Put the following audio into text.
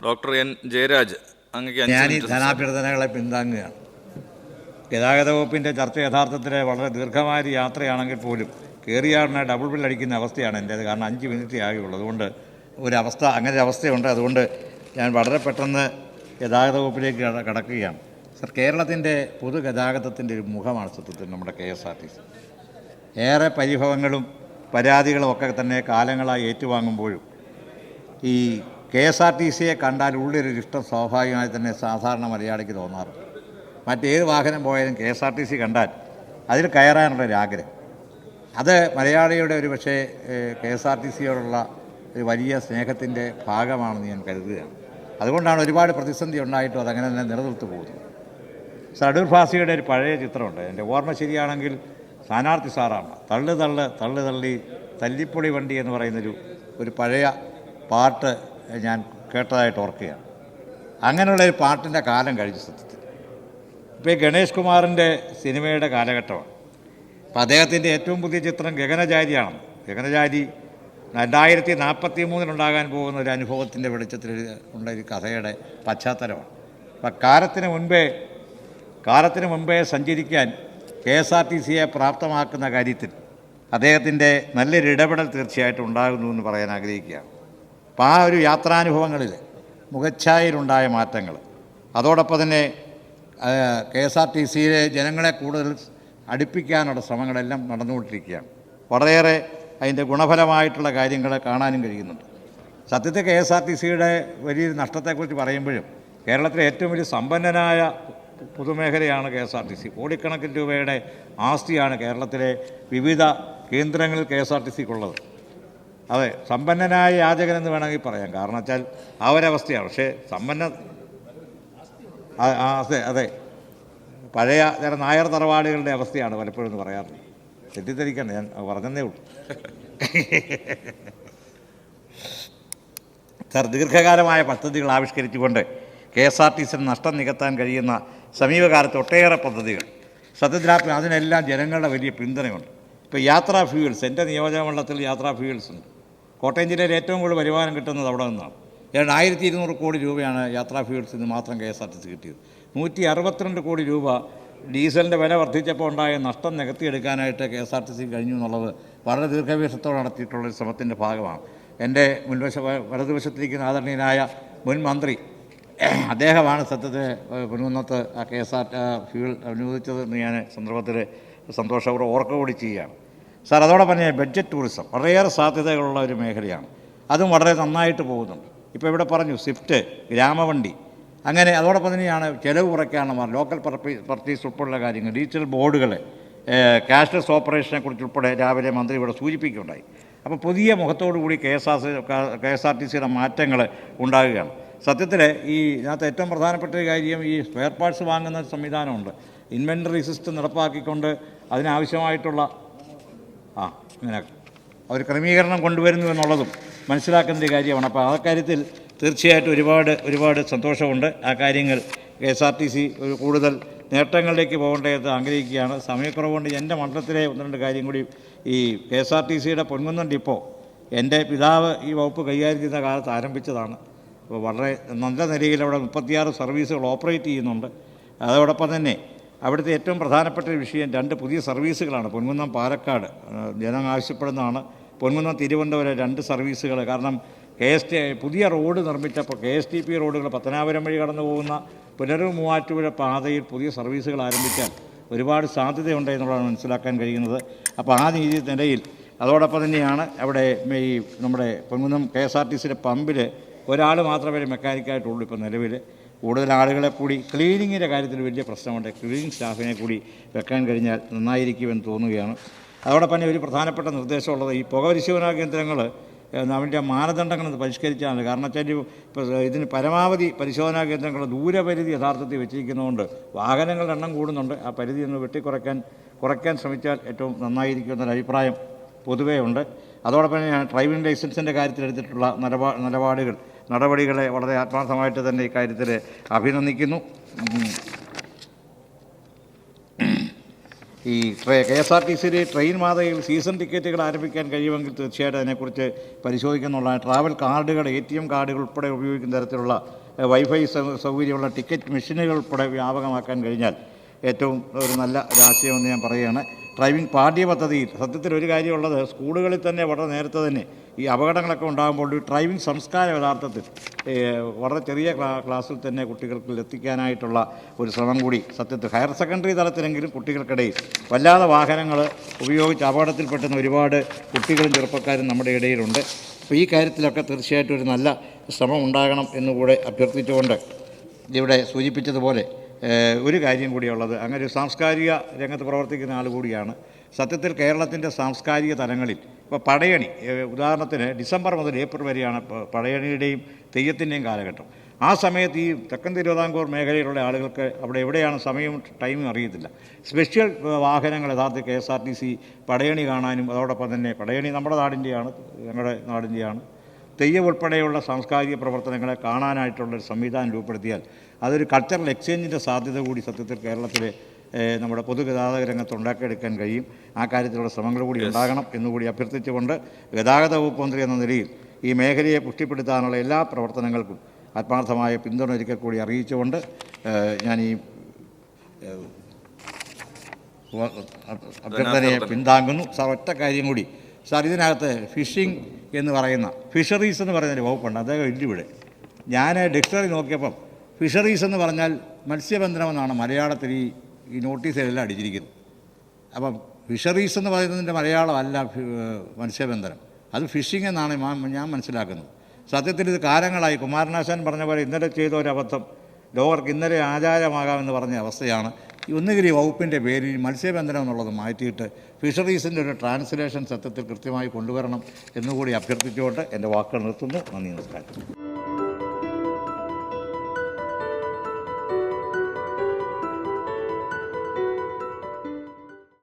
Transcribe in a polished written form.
Doctor N Jayaraj, ഞാൻ ഈ ധനാഭ്യർത്ഥനകളെ പിന്താങ്ങുകയാണ്. ഗതാഗത വകുപ്പിൻ്റെ ചർച്ച യഥാർത്ഥത്തിൽ വളരെ ദീർഘമായ യാത്രയാണെങ്കിൽ പോലും കയറിയാടിനെ ഡബിൾ ബിൽ അടിക്കുന്ന അവസ്ഥയാണ് എൻ്റേത്. കാരണം 5 മിനിറ്റ് ആകുള്ളൂ. അതുകൊണ്ട് അങ്ങനെ ഒരു അവസ്ഥയുണ്ട്. അതുകൊണ്ട് ഞാൻ വളരെ പെട്ടെന്ന് ഗതാഗത വകുപ്പിലേക്ക് കടക്കുകയാണ്. സർ, കേരളത്തിൻ്റെ പൊതുഗതാഗതത്തിൻ്റെ ഒരു മുഖമാണ് സത്യത്തിൽ നമ്മുടെ KSRTC. ഏറെ പരിഭവങ്ങളും പരാതികളും ഒക്കെ തന്നെ കാലങ്ങളായി ഏറ്റുവാങ്ങുമ്പോഴും ഈ KSRTCയെ കണ്ടാൽ ഉള്ളിലൊരു ഇഷ്ടം സ്വാഭാവികമായി തന്നെ സാധാരണ മലയാളിക്ക് തോന്നാറുണ്ട്. മറ്റേത് വാഹനം പോയാലും KSRTC കണ്ടാൽ അതിൽ കയറാനുള്ളൊരാഗ്രഹം, അത് മലയാളിയുടെ ഒരു പക്ഷേ KSRTCയോടുള്ള ഒരു വലിയ സ്നേഹത്തിൻ്റെ ഭാഗമാണെന്ന് ഞാൻ കരുതുകയാണ്. അതുകൊണ്ടാണ് ഒരുപാട് പ്രതിസന്ധി ഉണ്ടായിട്ടും അതങ്ങനെ തന്നെ നിലനിർത്തി പോകുന്നത്. അടൂർ ഭാസിയുടെ ഒരു പഴയ ചിത്രമുണ്ട്, എൻ്റെ ഓർമ്മ ശരിയാണെങ്കിൽ സ്ഥാനാർത്ഥി സാറാണ്. തള്ളു തള്ളു തള്ളു തള്ളി തല്ലിപ്പൊളി വണ്ടി എന്ന് പറയുന്നൊരു പഴയ പാട്ട് ഞാൻ കേട്ടതായിട്ട് ഓർക്കുകയാണ്. അങ്ങനെയുള്ളൊരു പാട്ടിൻ്റെ കാലം കഴിഞ്ഞു സത്യത്തിൽ. ഇപ്പോൾ ഈ ഗണേഷ് കുമാറിൻ്റെ സിനിമയുടെ കാലഘട്ടമാണ്. അപ്പോൾ അദ്ദേഹത്തിൻ്റെ ഏറ്റവും പുതിയ ചിത്രം ഗഗനചാരിയാണ്. ഗഗനചാരി 2043 പോകുന്ന ഒരു അനുഭവത്തിൻ്റെ വെളിച്ചത്തിൽ ഉള്ള ഒരു കഥയുടെ പശ്ചാത്തലമാണ്. അപ്പം കാലത്തിന് മുൻപേ സഞ്ചരിക്കാൻ KSRTCയെ പ്രാപ്തമാക്കുന്ന കാര്യത്തിൽ അദ്ദേഹത്തിൻ്റെ നല്ലൊരു ഇടപെടൽ തീർച്ചയായിട്ടും ഉണ്ടാകുന്നു എന്ന് പറയാൻ ആഗ്രഹിക്കുകയാണ്. അപ്പോൾ ആ ഒരു യാത്രാനുഭവങ്ങളിൽ മുഖച്ഛായയിലുണ്ടായ മാറ്റങ്ങൾ, അതോടൊപ്പം തന്നെ KSRTCയിലെ ജനങ്ങളെ കൂടുതൽ അടുപ്പിക്കാനുള്ള ശ്രമങ്ങളെല്ലാം നടന്നുകൊണ്ടിരിക്കുകയാണ്. വളരെയേറെ അതിൻ്റെ ഗുണഫലമായിട്ടുള്ള കാര്യങ്ങൾ കാണാനും കഴിയുന്നുണ്ട്. സത്യത്തിൽ KSRTCയുടെ വലിയൊരു നഷ്ടത്തെക്കുറിച്ച് പറയുമ്പോഴും കേരളത്തിലെ ഏറ്റവും വലിയ സമ്പന്നനായ പൊതുമേഖലയാണ് KSRTC. കോടിക്കണക്കിന് രൂപയുടെ ആസ്തിയാണ് കേരളത്തിലെ വിവിധ കേന്ദ്രങ്ങളിൽ KSRTCക്കുള്ളത്. അതെ, സമ്പന്നനായ യാചകനെന്ന് വേണമെങ്കിൽ പറയാം. കാരണം വെച്ചാൽ ആ ഒരവസ്ഥയാണ്. പക്ഷേ അതെ, പഴയ ചില നായർ തറവാടുകളുടെ അവസ്ഥയാണ് പലപ്പോഴും എന്ന് പറയാറുണ്ട്. തെറ്റിദ്ധരിക്കണ്ട, ഞാൻ പറഞ്ഞതേ ഉള്ളൂ. സർ, ദീർഘകാലമായ പദ്ധതികൾ ആവിഷ്കരിച്ചുകൊണ്ട് KSRTCയുടെ നഷ്ടം നികത്താൻ കഴിയുന്ന സമീപകാലത്ത് ഒട്ടേറെ പദ്ധതികൾ സത്യത്തിൽ അതിനെല്ലാം ജനങ്ങളുടെ വലിയ പിന്തുണയുണ്ട്. ഇപ്പോൾ യാത്രാ ഫ്യൂവൽസ്, എൻ്റെ നിയോജകമണ്ഡലത്തിൽ യാത്രാ ഫ്യൂവൽസ് ഉണ്ട്. കോട്ടയം ജില്ലയിൽ ഏറ്റവും കൂടുതൽ വരുമാനം കിട്ടുന്നത് അവിടെ നിന്നാണ്. 1200 കോടി രൂപയാണ് യാത്രാ ഫ്യൂവൽസിൽ നിന്ന് മാത്രം KSRTC കിട്ടിയത്. 162 കോടി രൂപ ഡീസലിൻ്റെ വില വർദ്ധിച്ചപ്പോൾ ഉണ്ടായ നഷ്ടം നികത്തിയെടുക്കാനായിട്ട് KSRTC കഴിഞ്ഞു എന്നുള്ളത് വളരെ ദീർഘവീക്ഷത്തോടെ നടത്തിയിട്ടുള്ളൊരു ശ്രമത്തിൻ്റെ ഭാഗമാണ്. എൻ്റെ വലതുവശത്തിരിക്കുന്ന ആദരണീയനായ മുൻ മന്ത്രി അദ്ദേഹമാണ് സത്യത്തിൽ പൊൻകുന്നത്ത് ഫ്യൂവൽ അനുവദിച്ചതെന്ന് ഞാൻ സന്ദർഭത്തിൽ സന്തോഷപൂർവ്വം ഓർക്കുകൂടി ചെയ്യുകയാണ്. സാർ, അതോടൊപ്പം തന്നെ ബഡ്ജറ്റ് ടൂറിസം വളരെയേറെ സാധ്യതകളുള്ള ഒരു മേഖലയാണ്. അതും വളരെ നന്നായിട്ട് പോകുന്നുണ്ട്. ഇപ്പോൾ ഇവിടെ പറഞ്ഞു സ്വിഫ്റ്റ്, ഗ്രാമവണ്ടി, അങ്ങനെ അതോടൊപ്പം തന്നെയാണ് ചിലവ് കുറയ്ക്കാനുള്ള ലോക്കൽ പർച്ചേസ് ഉൾപ്പെടെയുള്ള കാര്യങ്ങൾ, ഡിജിറ്റൽ ബോർഡുകൾ, ക്യാഷ്ലെസ് ഓപ്പറേഷനെക്കുറിച്ചുൾപ്പെടെ രാവിലെ മന്ത്രി ഇവിടെ സൂചിപ്പിക്കുകയുണ്ടായി. അപ്പോൾ പുതിയ മുഖത്തോടുകൂടി KSRTCയുടെ മാറ്റങ്ങൾ ഉണ്ടാകുകയാണ്. സത്യത്തിൽ ഇതിനകത്ത് ഏറ്റവും പ്രധാനപ്പെട്ട ഒരു കാര്യം ഈ സ്പെയർ പാർട്സ് വാങ്ങുന്ന സംവിധാനമുണ്ട്. ഇൻവെൻ്ററി സിസ്റ്റം നടപ്പാക്കിക്കൊണ്ട് അതിനാവശ്യമായിട്ടുള്ള ഇങ്ങനെ ഒരു ക്രമീകരണം കൊണ്ടുവരുന്നു എന്നുള്ളതും മനസ്സിലാക്കുന്ന ഒരു കാര്യമാണ്. അപ്പോൾ ആ കാര്യത്തിൽ തീർച്ചയായിട്ടും ഒരുപാട് സന്തോഷമുണ്ട്. ആ കാര്യങ്ങൾ KSRTC ഒരു കൂടുതൽ നേട്ടങ്ങളിലേക്ക് പോകേണ്ടത് ആഗ്രഹിക്കുകയാണ്. സമയക്കുറവുകൊണ്ട് എൻ്റെ മണ്ഡലത്തിലെ 1-2 കാര്യം കൂടി, ഈ KSRTCയുടെ പൊൻകുന്നം ഡിപ്പോ എൻ്റെ പിതാവ് ഈ വകുപ്പ് കൈകാര്യം ചെയ്യുന്ന കാലത്ത് ആരംഭിച്ചതാണ്. അപ്പോൾ വളരെ നല്ല നിലയിൽ അവിടെ 36 സർവീസുകൾ ഓപ്പറേറ്റ് ചെയ്യുന്നുണ്ട്. അതോടൊപ്പം തന്നെ അവിടുത്തെ ഏറ്റവും പ്രധാനപ്പെട്ട ഒരു വിഷയം 2 പുതിയ സർവീസുകളാണ്. പൊൻകുന്നം പാലക്കാട് ജനം ആവശ്യപ്പെടുന്നതാണ്. പൊൻകുന്നം തിരുവനന്തപുരം 2 സർവീസുകൾ. കാരണം പുതിയ റോഡ് നിർമ്മിച്ചപ്പോൾ KSTP റോഡുകൾ പത്തനാപുരം വഴി കടന്നു പോകുന്ന പുനലൂർ മൂവാറ്റുപുഴ പാതയിൽ പുതിയ സർവീസുകൾ ആരംഭിച്ചാൽ ഒരുപാട് സാധ്യതയുണ്ട് എന്നുള്ളതാണ് മനസ്സിലാക്കാൻ കഴിയുന്നത്. അപ്പോൾ ആ നിലയിൽ അതോടൊപ്പം തന്നെയാണ് അവിടെ ഈ നമ്മുടെ പൊൻകുന്നം KSRTCയുടെ പമ്പിൽ ഒരാൾ മാത്രമേ മെക്കാനിക്കായിട്ടുള്ളൂ. ഇപ്പോൾ നിലവിൽ കൂടുതൽ ആളുകളെ കൂടി ക്ലീനിങ്ങിൻ്റെ കാര്യത്തിൽ വലിയ പ്രശ്നമുണ്ട്. ക്ലീനിങ് സ്റ്റാഫിനെ കൂടി വെക്കാൻ കഴിഞ്ഞാൽ നന്നായിരിക്കുമെന്ന് തോന്നുകയാണ്. അതോടൊപ്പം തന്നെ ഒരു പ്രധാനപ്പെട്ട നിർദ്ദേശമുള്ളത് ഈ പുകപരിശോധനാ കേന്ദ്രങ്ങൾ അതിൻ്റെ മാനദണ്ഡങ്ങൾ പരിഷ്കരിച്ചാണ്. കാരണം വെച്ചാൽ ഇപ്പോൾ ഇതിന് പരമാവധി പരിശോധനാ കേന്ദ്രങ്ങൾ ദൂരപരിധി യഥാർത്ഥത്തിൽ വെച്ചിരിക്കുന്നതുകൊണ്ട് വാഹനങ്ങളുടെ എണ്ണം കൂടുന്നുണ്ട്. ആ പരിധി ഒന്ന് കുറയ്ക്കാൻ ശ്രമിച്ചാൽ ഏറ്റവും നന്നായിരിക്കുമെന്നൊരു അഭിപ്രായം പൊതുവേ ഉണ്ട്. അതോടൊപ്പം തന്നെ ഡ്രൈവിംഗ് ലൈസൻസിൻ്റെ കാര്യത്തിൽ എടുത്തിട്ടുള്ള നടപടികളെ വളരെ ആത്മാർത്ഥമായിട്ട് തന്നെ ഇക്കാര്യത്തിൽ അഭിനന്ദിക്കുന്നു. ഈ KSRTCയിൽ ട്രെയിൻ മാതയിൽ സീസൺ ടിക്കറ്റുകൾ ആരംഭിക്കാൻ കഴിയുമെങ്കിൽ തീർച്ചയായിട്ടും അതിനെക്കുറിച്ച് പരിശോധിക്കുന്നുള്ള ട്രാവൽ കാർഡുകൾ ATM കാർഡുകൾ ഉൾപ്പെടെ ഉപയോഗിക്കുന്ന തരത്തിലുള്ള വൈഫൈ സൗകര്യമുള്ള ടിക്കറ്റ് മെഷീനുകൾ ഉൾപ്പെടെ വ്യാപകമാക്കാൻ കഴിഞ്ഞാൽ ഏറ്റവും ഒരു നല്ല ആശയമെന്ന് ഞാൻ പറയുകയാണ്. ഡ്രൈവിംഗ് പാഠ്യപദ്ധതിയിൽ സത്യത്തിൽ ഒരു കാര്യമുള്ളത്, സ്കൂളുകളിൽ തന്നെ വളരെ നേരത്തെ തന്നെ ഈ അപകടങ്ങളൊക്കെ ഉണ്ടാകുമ്പോൾ ഡ്രൈവിംഗ് സംസ്കാരം യഥാർത്ഥത്തിൽ വളരെ ചെറിയ ക്ലാസ്സിൽ തന്നെ കുട്ടികൾക്ക് എത്തിക്കാനായിട്ടുള്ള ഒരു ശ്രമം കൂടി സത്യത്തിൽ ഹയർ സെക്കൻഡറി തലത്തിലെങ്കിലും കുട്ടികൾക്കിടയിൽ വല്ലാതെ വാഹനങ്ങൾ ഉപയോഗിച്ച് അപകടത്തിൽപ്പെട്ടുന്ന ഒരുപാട് കുട്ടികളും ചെറുപ്പക്കാരും നമ്മുടെ ഇടയിലുണ്ട്. അപ്പോൾ ഈ കാര്യത്തിലൊക്കെ തീർച്ചയായിട്ടും ഒരു നല്ല ശ്രമം ഉണ്ടാകണം എന്നുകൂടെ അഭ്യർത്ഥിച്ചുകൊണ്ട് ഇവിടെ സൂചിപ്പിച്ചതുപോലെ ഒരു കാര്യം കൂടിയുള്ളത്, അങ്ങനെ ഒരു സാംസ്കാരിക രംഗത്ത് പ്രവർത്തിക്കുന്ന ആൾ കൂടിയാണ്. സത്യത്തിൽ കേരളത്തിൻ്റെ സാംസ്കാരിക തലങ്ങളിൽ ഇപ്പോൾ പടയണി, ഉദാഹരണത്തിന് ഡിസംബർ മുതൽ ഏപ്രിൽ വരെയാണ് പടയണിയുടെയും തെയ്യത്തിൻ്റെയും കാലഘട്ടം. ആ സമയത്ത് ഈ തെക്കൻ തിരുവിതാംകൂർ മേഖലയിലുള്ള ആളുകൾക്ക് അവിടെ എവിടെയാണ് സമയവും ടൈമും അറിയത്തില്ല. സ്പെഷ്യൽ വാഹനങ്ങൾ യഥാർത്ഥത്തിൽ KSRTC പടയണി കാണാനും അതോടൊപ്പം തന്നെ പടയണി നമ്മുടെ നാടിൻ്റെയാണ്, ഞങ്ങളുടെ നാടിൻ്റെയാണ്, തെയ്യം ഉൾപ്പെടെയുള്ള സാംസ്കാരിക പ്രവർത്തനങ്ങളെ കാണാനായിട്ടുള്ളൊരു സംവിധാനം രൂപപ്പെടുത്തിയാൽ അതൊരു കൾച്ചറൽ എക്സ്ചേഞ്ചിൻ്റെ സാധ്യത കൂടി സത്യത്തിൽ കേരളത്തിലെ നമ്മുടെ പൊതുഗതാഗത രംഗത്ത് ഉണ്ടാക്കിയെടുക്കാൻ കഴിയും. ആ കാര്യത്തിലുള്ള ശ്രമങ്ങൾ കൂടി ഉണ്ടാകണം എന്നുകൂടി അഭ്യർത്ഥിച്ചുകൊണ്ട് ഗതാഗത വകുപ്പ് മന്ത്രി എന്ന നിലയിൽ ഈ മേഖലയെ പുഷ്ടിപ്പെടുത്താനുള്ള എല്ലാ പ്രവർത്തനങ്ങൾക്കും ആത്മാർത്ഥമായ പിന്തുണ ഒരിക്കൽ കൂടി അറിയിച്ചുകൊണ്ട് ഞാൻ ഈ അഭ്യർത്ഥനയെ പിന്താങ്ങുന്നു. സാർ, ഒറ്റ കാര്യം കൂടി സാർ, ഇതിനകത്ത് ഫിഷിംഗ് എന്ന് പറയുന്ന ഫിഷറീസ് എന്ന് പറയുന്നൊരു വകുപ്പുണ്ട്, അദ്ദേഹം ഇല്ല ഇവിടെ. ഞാൻ ഡിക്ഷണറി നോക്കിയപ്പം ഫിഷറീസ് എന്ന് പറഞ്ഞാൽ മത്സ്യബന്ധനം എന്നാണ് മലയാളത്തിൽ ഈ നോട്ടീസിലെല്ലാം അടിച്ചിരിക്കുന്നത്. അപ്പം ഫിഷറീസ് എന്ന് പറയുന്നതിൻ്റെ മലയാളമല്ല മത്സ്യബന്ധനം, അത് ഫിഷിംഗ് എന്നാണ് ഞാൻ മനസ്സിലാക്കുന്നത്. സത്യത്തിൽ ഇത് കാലങ്ങളായി കുമാരനാശാൻ പറഞ്ഞ പോലെ ഇന്നലെ ചെയ്ത ഒരബദ്ധം ലോകർക്ക് ഇന്നലെ ആചാരമാകാമെന്ന് പറഞ്ഞ അവസ്ഥയാണ്. ഒന്നുകിൽ ഈ വകുപ്പിൻ്റെ പേരിൽ മത്സ്യബന്ധനം എന്നുള്ളത് മാറ്റിയിട്ട് ഫിഷറീസിൻ്റെ ഒരു ട്രാൻസ്ലേഷൻ സത്യത്തിൽ കൃത്യമായി കൊണ്ടുവരണം എന്നുകൂടി അഭ്യർത്ഥിച്ചുകൊണ്ട് എൻ്റെ വാക്കുകൾ നിർത്തുന്നു. നന്ദി, നമസ്കാരം.